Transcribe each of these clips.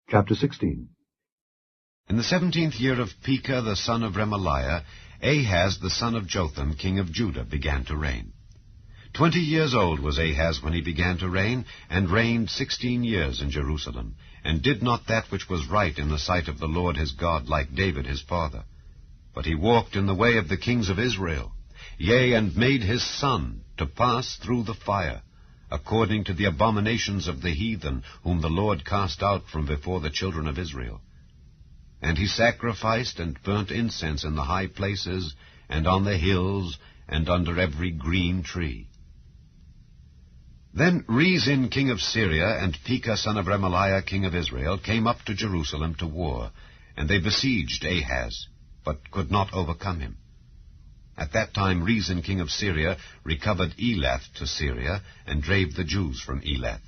Chapter 16. In the 17th year of Pekah the son of Remaliah, Ahaz the son of Jotham, king of Judah, began to reign. 20 years old was Ahaz when he began to reign, and reigned 16 years in Jerusalem, and did not that which was right in the sight of the Lord his God, like David his father. But he walked in the way of the kings of Israel, yea, and made his son to pass through the fire, according to the abominations of the heathen, whom the Lord cast out from before the children of Israel. And he sacrificed and burnt incense in the high places, and on the hills, and under every green tree. Then Rezin king of Syria, and Pekah son of Remaliah king of Israel, came up to Jerusalem to war, and they besieged Ahaz, but could not overcome him. At that time Rezin king of Syria recovered Elath to Syria, and drave the Jews from Elath.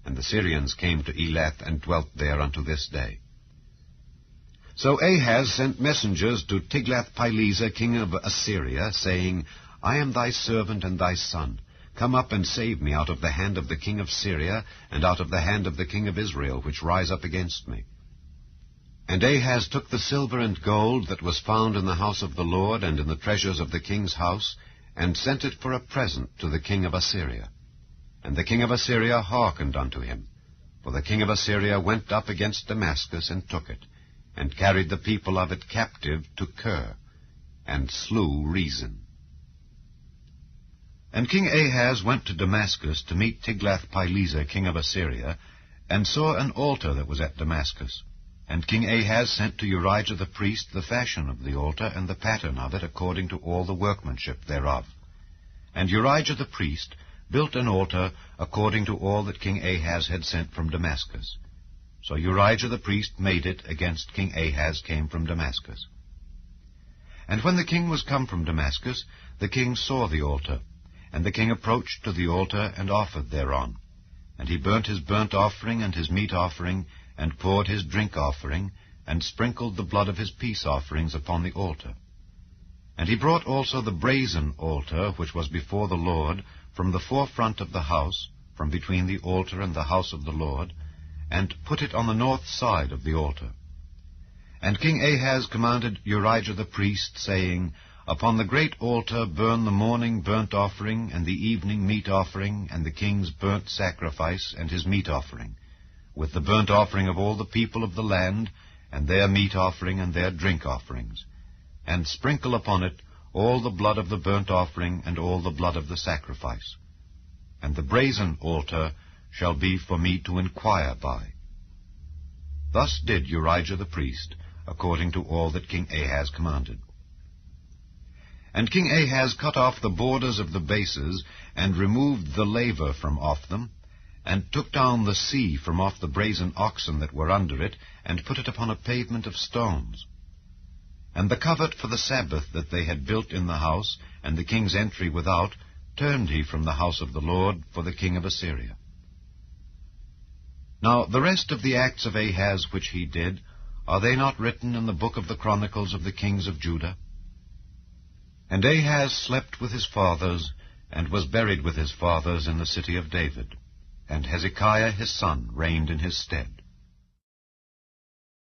And the Syrians came to Elath, and dwelt there unto this day. So Ahaz sent messengers to Tiglath-Pileser king of Assyria, saying, I am thy servant and thy son. Come up and save me out of the hand of the king of Syria, and out of the hand of the king of Israel, which rise up against me. And Ahaz took the silver and gold that was found in the house of the Lord, and in the treasures of the king's house, and sent it for a present to the king of Assyria. And the king of Assyria hearkened unto him. For the king of Assyria went up against Damascus, and took it, and carried the people of it captive to Kir, and slew Rezin. And King Ahaz went to Damascus to meet Tiglath-Pileser king of Assyria, and saw an altar that was at Damascus. And King Ahaz sent to Urijah the priest the fashion of the altar, and the pattern of it, according to all the workmanship thereof. And Urijah the priest built an altar according to all that King Ahaz had sent from Damascus. So Urijah the priest made it against King Ahaz came from Damascus. And when the king was come from Damascus, the king saw the altar. And the king approached to the altar, and offered thereon. And he burnt his burnt offering and his meat offering, and poured his drink offering, and sprinkled the blood of his peace offerings upon the altar. And he brought also the brazen altar, which was before the Lord, from the forefront of the house, from between the altar and the house of the Lord, and put it on the north side of the altar. And King Ahaz commanded Urijah the priest, saying, Upon the great altar burn the morning burnt offering, and the evening meat offering, and the king's burnt sacrifice, and his meat offering, with the burnt offering of all the people of the land, and their meat offering, and their drink offerings. And sprinkle upon it all the blood of the burnt offering, and all the blood of the sacrifice. And the brazen altar shall be for me to inquire by. Thus did Urijah the priest, according to all that King Ahaz commanded. And King Ahaz cut off the borders of the bases, and removed the laver from off them, and took down the sea from off the brazen oxen that were under it, and put it upon a pavement of stones. And the covert for the Sabbath that they had built in the house, and the king's entry without, turned he from the house of the Lord for the king of Assyria. Now the rest of the acts of Ahaz which he did, are they not written in the book of the Chronicles of the kings of Judah? And Ahaz slept with his fathers, and was buried with his fathers in the city of David. And Hezekiah his son reigned in his stead.